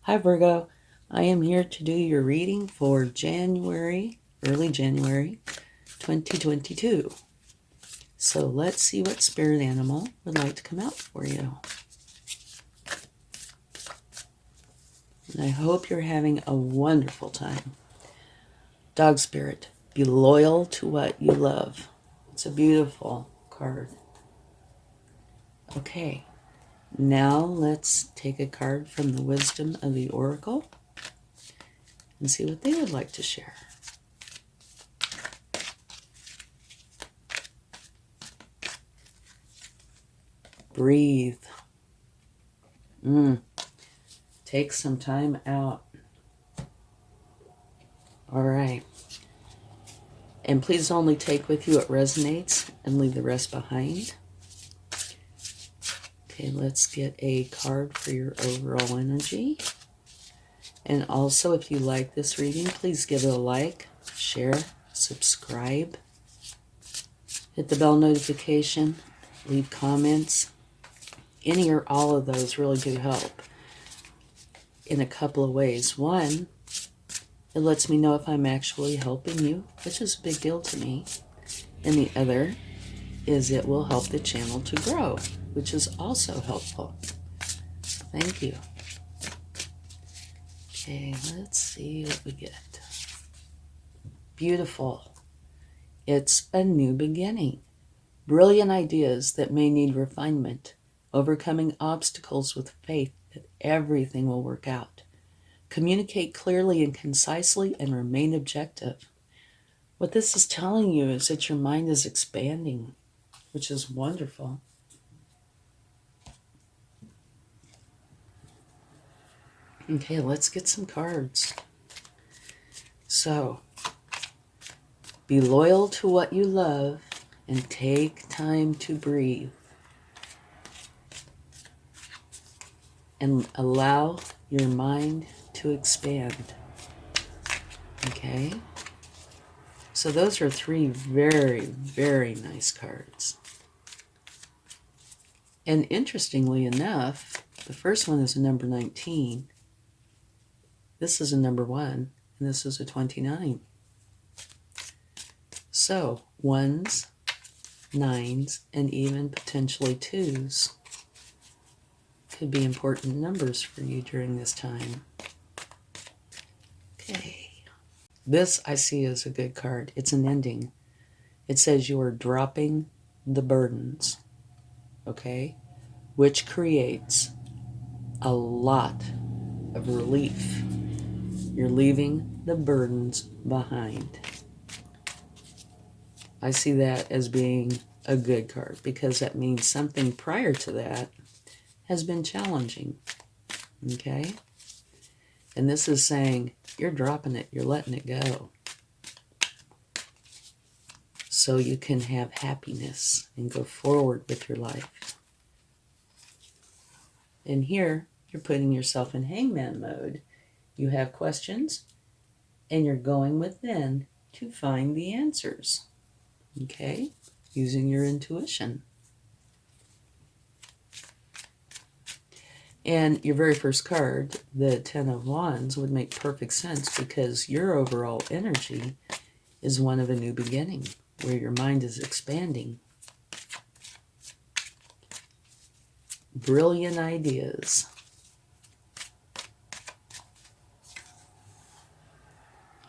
Hi Virgo, I am here to do your reading for early January 2022. So let's see what spirit animal would like to come out for you. And I hope you're having a wonderful time. Dog spirit, be loyal to what you love. It's a beautiful card. Okay, now let's take a card from the wisdom of the oracle and see what they would like to share. Breathe. Take some time out. All right. And please only take with you what resonates and leave the rest behind. Okay, let's get a card for your overall energy. And also, if you like this reading, please give it a like, share, subscribe. Hit the bell notification, leave comments. Any or all of those really do help in a couple of ways. One, it lets me know if I'm actually helping you, which is a big deal to me. And the other is it will help the channel to grow, which is also helpful. Thank you. Okay, let's see what we get. Beautiful. It's a new beginning. Brilliant ideas that may need refinement. Overcoming obstacles with faith that everything will work out. Communicate clearly and concisely and remain objective. What this is telling you is that your mind is expanding, which is wonderful. Okay, let's get some cards. So, be loyal to what you love and take time to breathe. And allow your mind to expand. Okay? So those are three very, very nice cards. And interestingly enough, the first one is a number 19. This is a number 1, and this is a 29. So, 1s, 9s, and even potentially 2s could be important numbers for you during this time. Okay. This I see as a good card. It's an ending. It says you are dropping the burdens, okay? Which creates a lot of relief. You're leaving the burdens behind. I see that as being a good card because that means something prior to that has been challenging, okay? And this is saying you're dropping it, you're letting it go. So you can have happiness and go forward with your life. And here, you're putting yourself in hangman mode. You have questions, and you're going within to find the answers. Okay? Using your intuition. And your very first card, the 10 of Wands, would make perfect sense because your overall energy is one of a new beginning, where your mind is expanding. Brilliant ideas.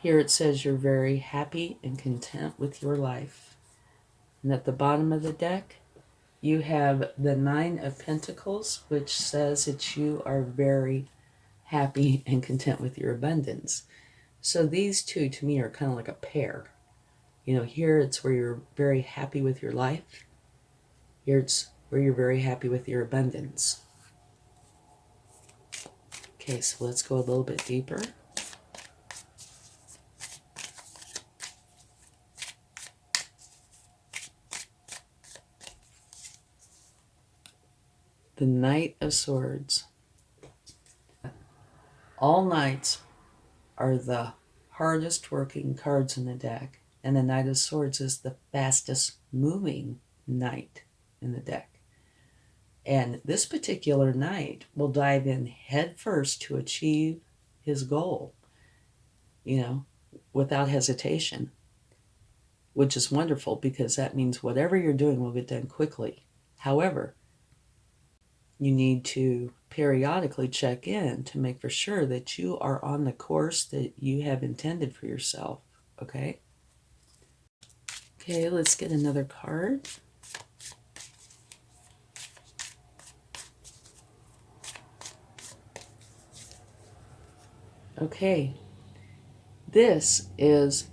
Here it says you're very happy and content with your life. And at the bottom of the deck, you have the 9 of Pentacles, which says that you are very happy and content with your abundance. So these two, to me, are kind of like a pair. You know, here it's where you're very happy with your life. Here it's where you're very happy with your abundance. Okay, so let's go a little bit deeper. The Knight of Swords. All knights are the hardest working cards in the deck, and the Knight of Swords is the fastest moving knight in the deck. And this particular knight will dive in head first to achieve his goal, without hesitation, which is wonderful because that means whatever you're doing will get done quickly. However, you need to periodically check in to make for sure that you are on the course that you have intended for yourself, okay? Okay, let's get another card. Okay, this is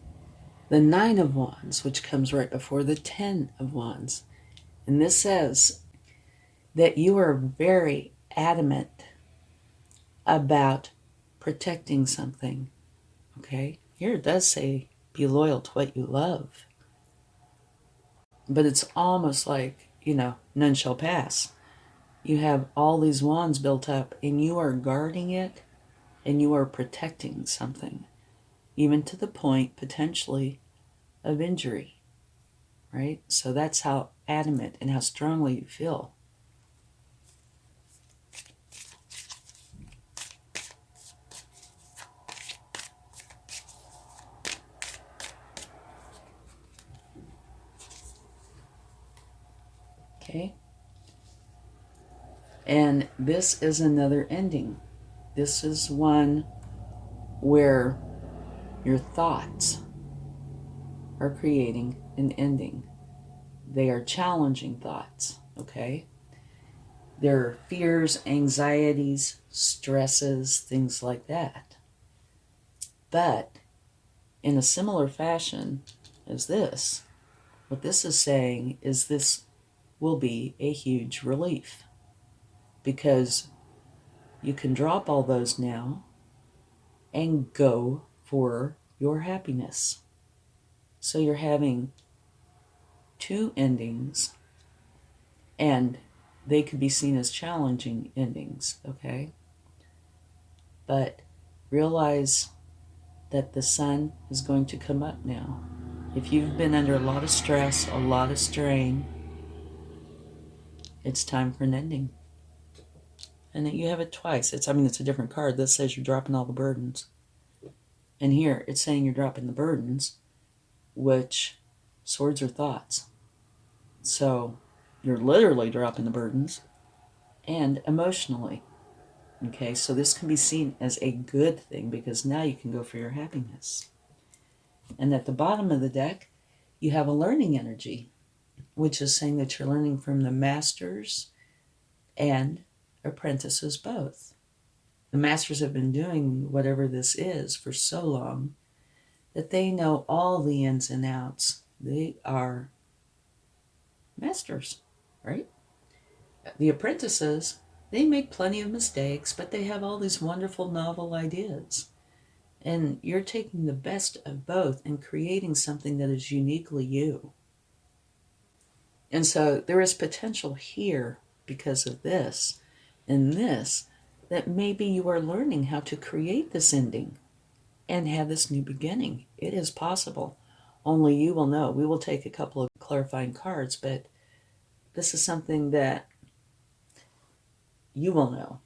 the Nine of Wands, which comes right before the Ten of Wands. And this says that you are very adamant about protecting something, okay? Here it does say, be loyal to what you love. But it's almost like, none shall pass. You have all these wands built up and you are guarding it and you are protecting something, even to the point, potentially, of injury, right? So that's how adamant and how strongly you feel. Okay? And this is another ending. This is one where your thoughts are creating an ending. They are challenging thoughts, okay? They're fears, anxieties, stresses, things like that. But in a similar fashion as this, what this is saying is this will be a huge relief because you can drop all those now and go for your happiness. So you're having two endings, and they could be seen as challenging endings, okay? But realize that the sun is going to come up now. If you've been under a lot of stress, a lot of strain, it's time for an ending. And you have it twice. It's a different card. This says you're dropping all the burdens. And here, it's saying you're dropping the burdens, which swords are thoughts. So you're literally dropping the burdens and emotionally. Okay, so this can be seen as a good thing because now you can go for your happiness. And at the bottom of the deck, you have a learning energy, which is saying that you're learning from the masters and apprentices both. The masters have been doing whatever this is for so long that they know all the ins and outs. They are masters, right? The apprentices, they make plenty of mistakes, but they have all these wonderful novel ideas. And you're taking the best of both and creating something that is uniquely you. And so there is potential here because of this and this, that maybe you are learning how to create this ending and have this new beginning. It is possible. Only you will know. We will take a couple of clarifying cards, but this is something that you will know.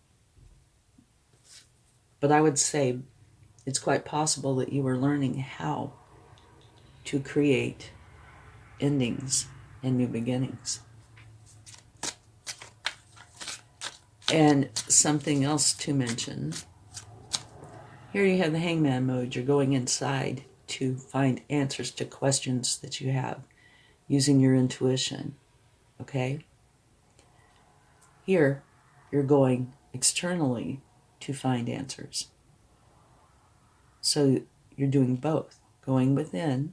But I would say it's quite possible that you are learning how to create endings and new beginnings. And something else to mention. Here you have the hangman mode. You're going inside to find answers to questions that you have using your intuition. Okay? Here, you're going externally to find answers. So you're doing both, going within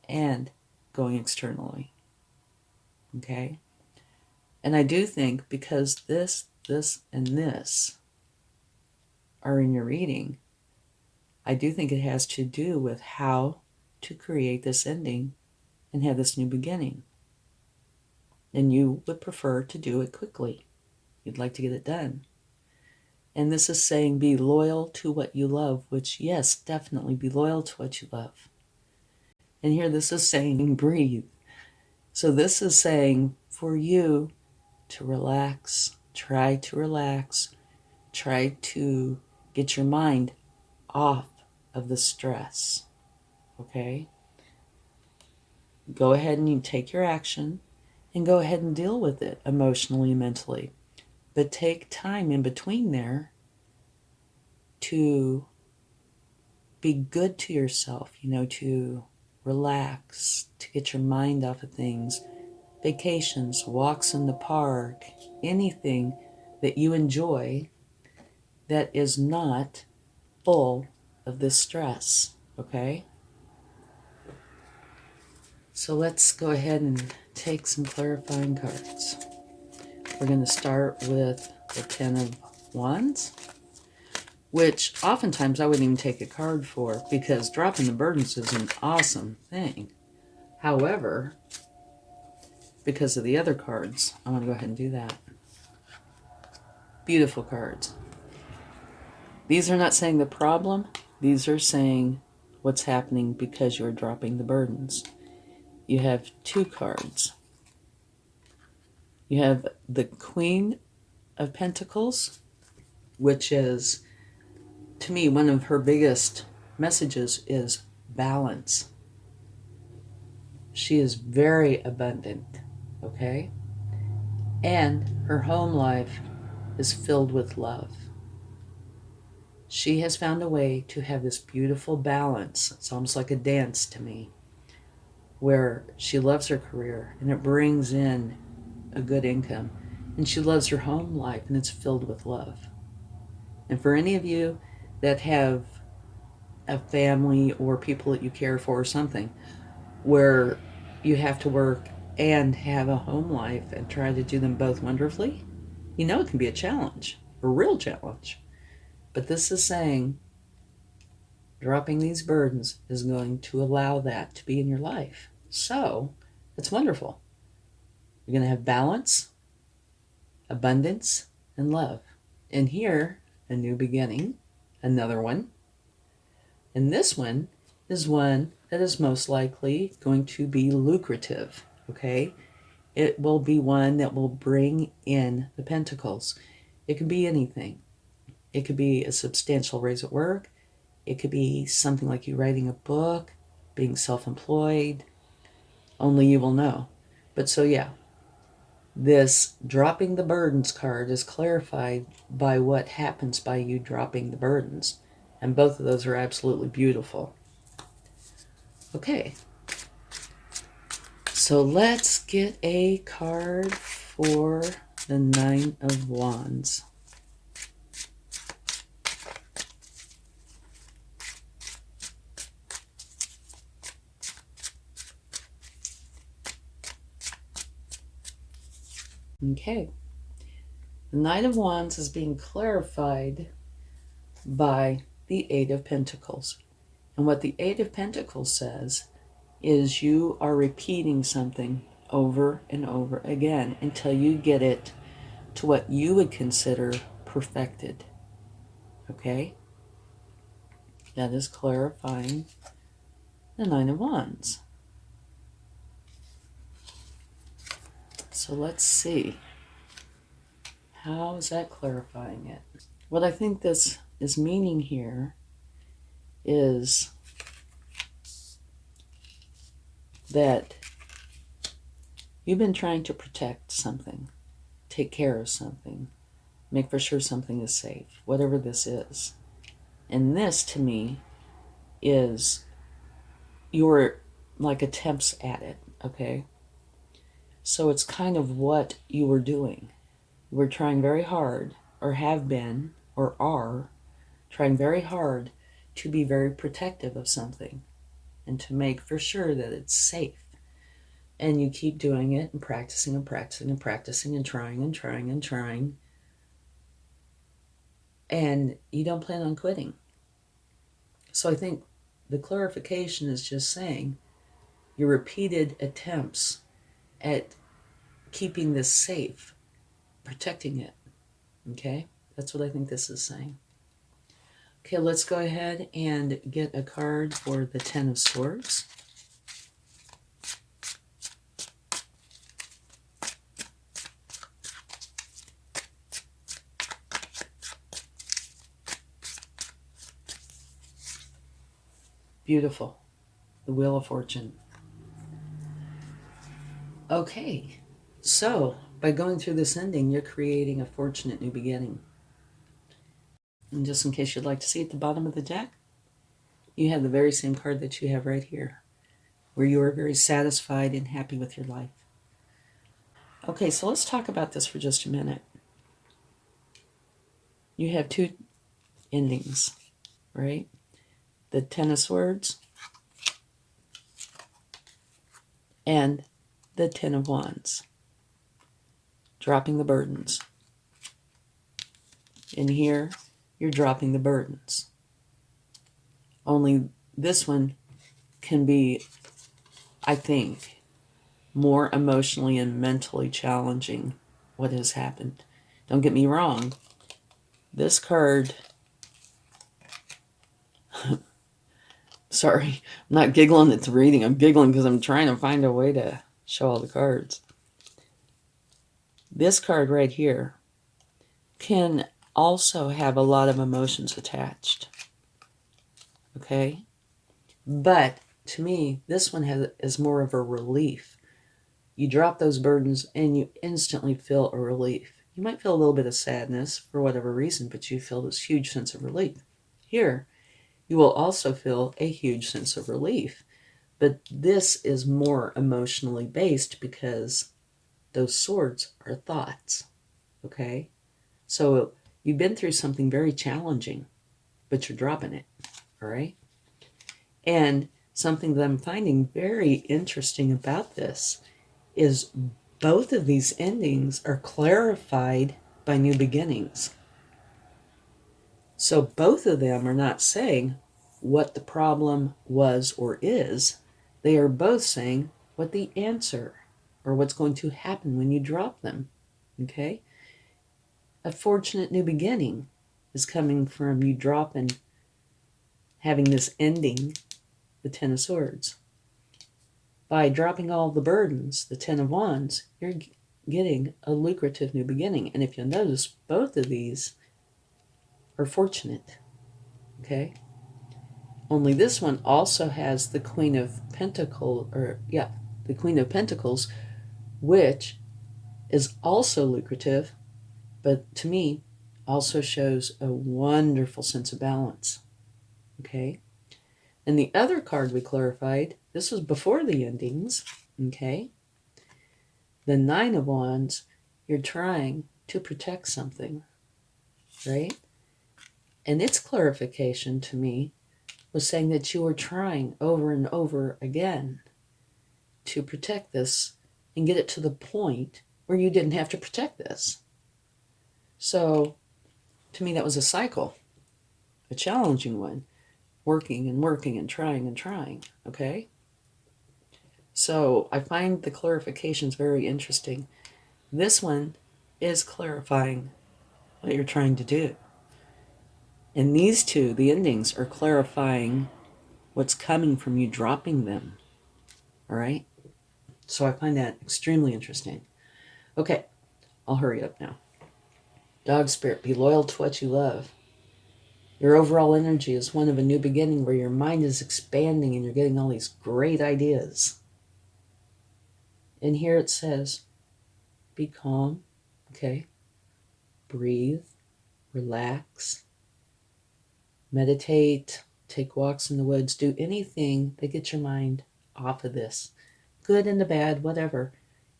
and going externally. Okay? And I do think because this, and this are in your reading, I do think it has to do with how to create this ending and have this new beginning. And you would prefer to do it quickly. You'd like to get it done. And this is saying be loyal to what you love, which, yes, definitely be loyal to what you love. And here this is saying breathe. So this is saying for you to relax. Try to relax. Try to get your mind off of the stress. Okay? Go ahead and you take your action and go ahead and deal with it emotionally and mentally. But take time in between there to be good to yourself, to relax, to get your mind off of things. Vacations, walks in the park, anything that you enjoy that is not full of this stress, okay? So let's go ahead and take some clarifying cards. We're going to start with the Ten of Wands, which oftentimes I wouldn't even take a card for because dropping the burdens is an awesome thing. However, because of the other cards, I'm going to go ahead and do that. Beautiful cards. These are not saying the problem. These are saying what's happening because you're dropping the burdens. You have two cards. You have the Queen of Pentacles, which is, to me, one of her biggest messages is balance. She is very abundant, okay? And her home life is filled with love. She has found a way to have this beautiful balance. It's almost like a dance to me, where she loves her career and it brings in a good income. And she loves her home life and it's filled with love. And for any of you that have a family or people that you care for or something, where you have to work and have a home life and try to do them both wonderfully, it can be a challenge, a real challenge. But this is saying dropping these burdens is going to allow that to be in your life. So it's wonderful. You're going to have balance, abundance, and love. And here, a new beginning, another one. And this one is one that is most likely going to be lucrative, okay? It will be one that will bring in the pentacles. It could be anything. It could be a substantial raise at work. It could be something like you writing a book, being self-employed. Only you will know. But so yeah, this dropping the burdens card is clarified by what happens by you dropping the burdens. And both of those are absolutely beautiful. Okay. So let's get a card for the Nine of Wands. Okay. The Knight of Wands is being clarified by the Eight of Pentacles. And what the Eight of Pentacles says is you are repeating something over and over again until you get it to what you would consider perfected. Okay? That is clarifying the Nine of Wands. So let's see. How is that clarifying it? What I think this is meaning here is that you've been trying to protect something, take care of something, make for sure something is safe, whatever this is. And this, to me, is your, like, attempts at it, okay? So it's kind of what you were doing. You were trying very hard, or have been, or are, trying very hard to be very protective of something and to make for sure that it's safe. And you keep doing it and practicing and practicing and practicing and trying and trying and trying. And you don't plan on quitting. So I think the clarification is just saying your repeated attempts at keeping this safe, protecting it. Okay? That's what I think this is saying. Okay, let's go ahead and get a card for the Ten of Swords. Beautiful. The Wheel of Fortune. Okay, so by going through this ending, you're creating a fortunate new beginning. And just in case you'd like to see at the bottom of the deck, you have the very same card that you have right here, where you are very satisfied and happy with your life. Okay, so let's talk about this for just a minute. You have two endings, right? The Ten of Swords and the Ten of Wands. Dropping the burdens. And here, you're dropping the burdens. Only this one can be, I think, more emotionally and mentally challenging what has happened. Don't get me wrong. This card, sorry, I'm not giggling at the reading. I'm giggling because I'm trying to find a way to show all the cards. This card right here can also have a lot of emotions attached. Okay? But to me, this one is more of a relief. You drop those burdens and you instantly feel a relief. You might feel a little bit of sadness for whatever reason, but you feel this huge sense of relief. Here, you will also feel a huge sense of relief. But this is more emotionally based because those swords are thoughts. Okay? So you've been through something very challenging, but you're dropping it. All right? And something that I'm finding very interesting about this is both of these endings are clarified by new beginnings. So both of them are not saying what the problem was or is. They are both saying what the answer or what's going to happen when you drop them. Okay? A fortunate new beginning is coming from you dropping, having this ending, the Ten of Swords. By dropping all the burdens, the Ten of Wands, you're getting a lucrative new beginning. And if you'll notice, both of these are fortunate. Okay? Only this one also has the Queen of Pentacles, the Queen of Pentacles, which is also lucrative, but to me also shows a wonderful sense of balance. Okay? And the other card we clarified, this was before the endings, okay? The Nine of Wands, you're trying to protect something, right? And its clarification to me was saying that you were trying over and over again to protect this and get it to the point where you didn't have to protect this. So, to me, that was a cycle, a challenging one. Working and working and trying, okay? So I find the clarifications very interesting. This one is clarifying what you're trying to do. And these two, the endings, are clarifying what's coming from you dropping them, all right? So I find that extremely interesting. Okay, I'll hurry up now. Dog spirit, be loyal to what you love. Your overall energy is one of a new beginning where your mind is expanding and you're getting all these great ideas. And here it says, be calm, okay? Breathe, relax, meditate, take walks in the woods, do anything that gets your mind off of this. Good and the bad, whatever.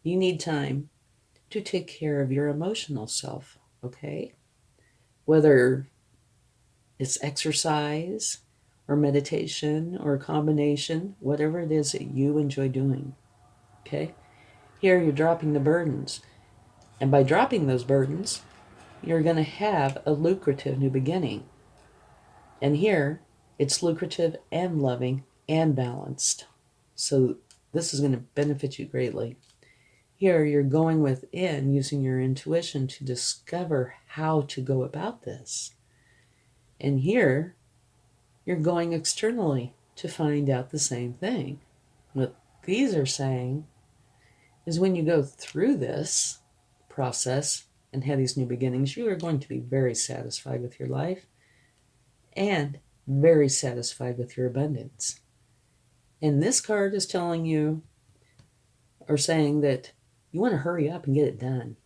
You need time to take care of your emotional self, okay? Whether it's exercise or meditation or a combination, whatever it is that you enjoy doing, okay? Here you're dropping the burdens. And by dropping those burdens, you're going to have a lucrative new beginning. And here, it's lucrative and loving and balanced. So this is going to benefit you greatly. Here, you're going within using your intuition to discover how to go about this. And here, you're going externally to find out the same thing. What these are saying is when you go through this process and have these new beginnings, you are going to be very satisfied with your life. And very satisfied with your abundance. And this card is telling you, or saying that you want to hurry up and get it done.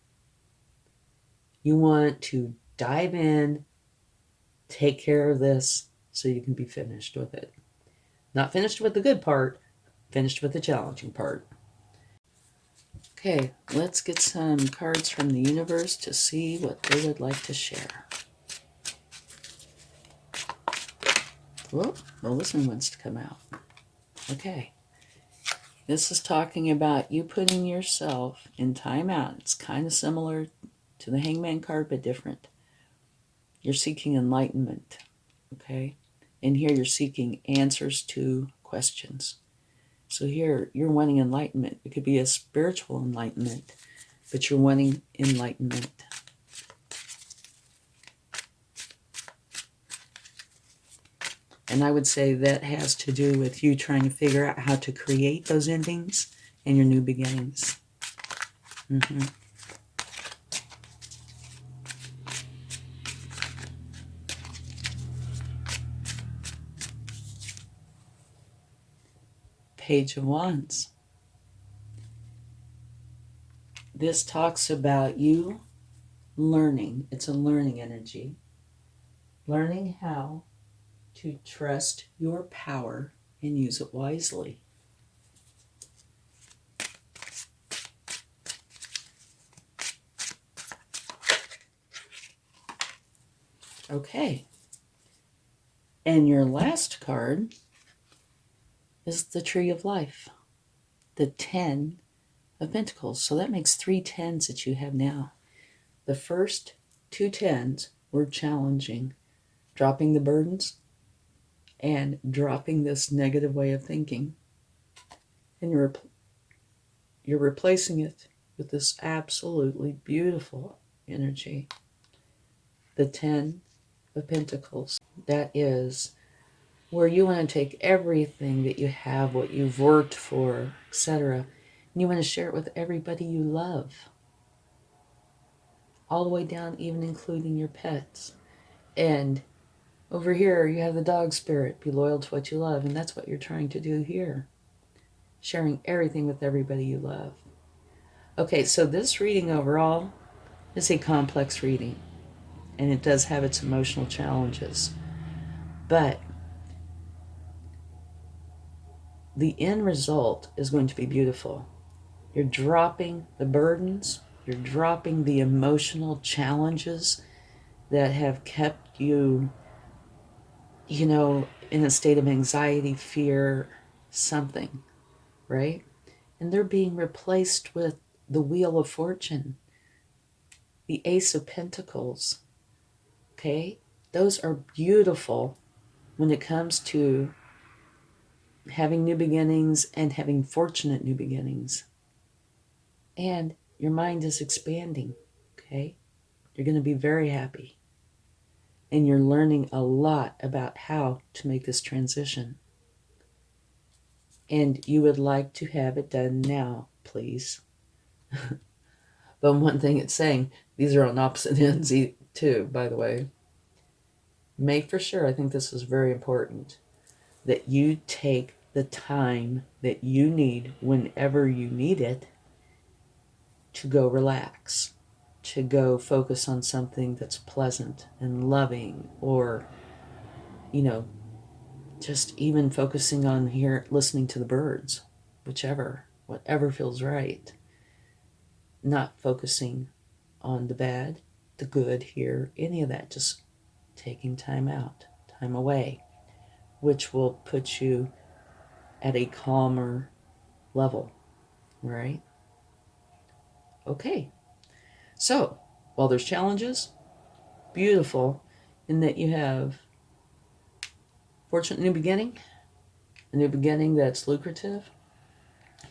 You want to dive in, take care of this so you can be finished with it. Not finished with the good part, finished with the challenging part. Okay, let's get some cards from the universe to see what they would like to share. Whoa, well, this one wants to come out. Okay. This is talking about you putting yourself in timeout. It's kind of similar to the Hangman card, but different. You're seeking enlightenment, okay? And here you're seeking answers to questions. So here you're wanting enlightenment. It could be a spiritual enlightenment, but you're wanting enlightenment. And I would say that has to do with you trying to figure out how to create those endings and your new beginnings. Page of Wands. This talks about you learning. It's a learning energy. Learning how to trust your power and use it wisely. Okay. And your last card is the Tree of Life, the 10 of Pentacles. So that makes 3 10s that you have now. The first 2 10s were challenging, dropping the burdens and dropping this negative way of thinking. And you're replacing it with this absolutely beautiful energy. The 10 of Pentacles. That is where you want to take everything that you have, what you've worked for, etc., and you want to share it with everybody you love. All the way down, even including your pets. And over here, you have the dog spirit. Be loyal to what you love. And that's what you're trying to do here. Sharing everything with everybody you love. Okay, so this reading overall is a complex reading. And it does have its emotional challenges. But the end result is going to be beautiful. You're dropping the burdens. You're dropping the emotional challenges that have kept you, in a state of anxiety, fear, something, right? And they're being replaced with the Wheel of Fortune, the Ace of Pentacles, okay? Those are beautiful when it comes to having new beginnings and having fortunate new beginnings. And your mind is expanding, okay? You're going to be very happy. And you're learning a lot about how to make this transition. And you would like to have it done now, please. But one thing it's saying, these are on opposite ends too, by the way. Make for sure, I think this is very important, that you take the time that you need whenever you need it to go relax, to go focus on something that's pleasant and loving, or, just even focusing on here, listening to the birds, whatever feels right. Not focusing on the bad, the good here, any of that, just taking time out, time away, which will put you at a calmer level, right? Okay, so while there's challenges, beautiful in that you have fortunate new beginning, a new beginning that's lucrative,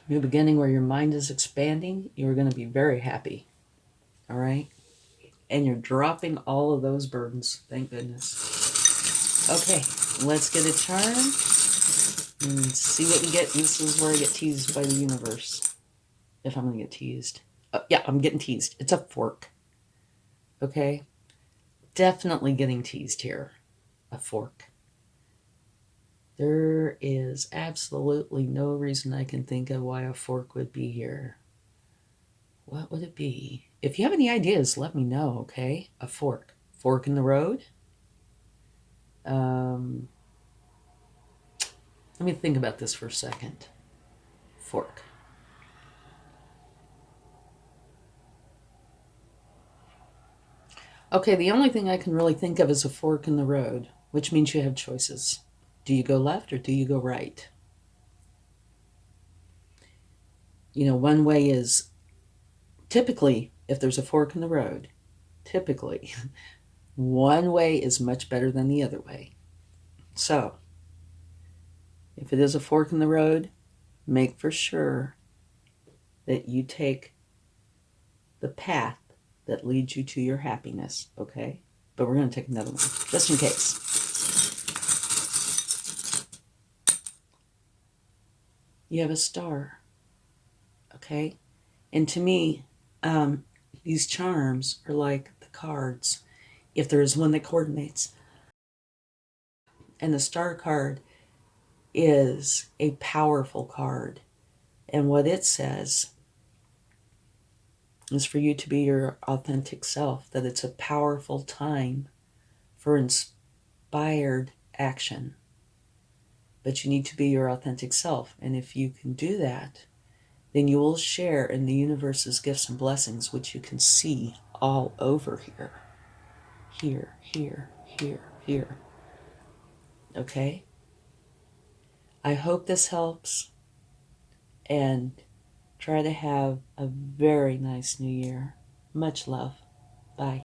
new beginning where your mind is expanding. You're going to be very happy, all right? And you're dropping all of those burdens, thank goodness. Okay, let's get a charm and see what we get. This is where I get teased by the universe, if I'm going to get teased. Yeah, I'm getting teased. It's a fork. Okay? Definitely getting teased here. A fork. There is absolutely no reason I can think of why a fork would be here. What would it be? If you have any ideas, let me know, okay? A fork. Fork in the road? Let me think about this for a second. Fork. Okay, the only thing I can really think of is a fork in the road, which means you have choices. Do you go left or do you go right? You know, one way is typically, if there's a fork in the road, typically, one way is much better than the other way. So, if it is a fork in the road, make for sure that you take the path that leads you to your happiness, okay? But we're going to take another one, just in case. You have a star, okay? And to me, these charms are like the cards, if there is one that coordinates. And the star card is a powerful card. And what it says is for you to be your authentic self, that it's a powerful time for inspired action. But you need to be your authentic self. And if you can do that, then you will share in the universe's gifts and blessings, which you can see all over here. Here, here, here, here. Okay? I hope this helps, and try to have a very nice new year. Much love. Bye.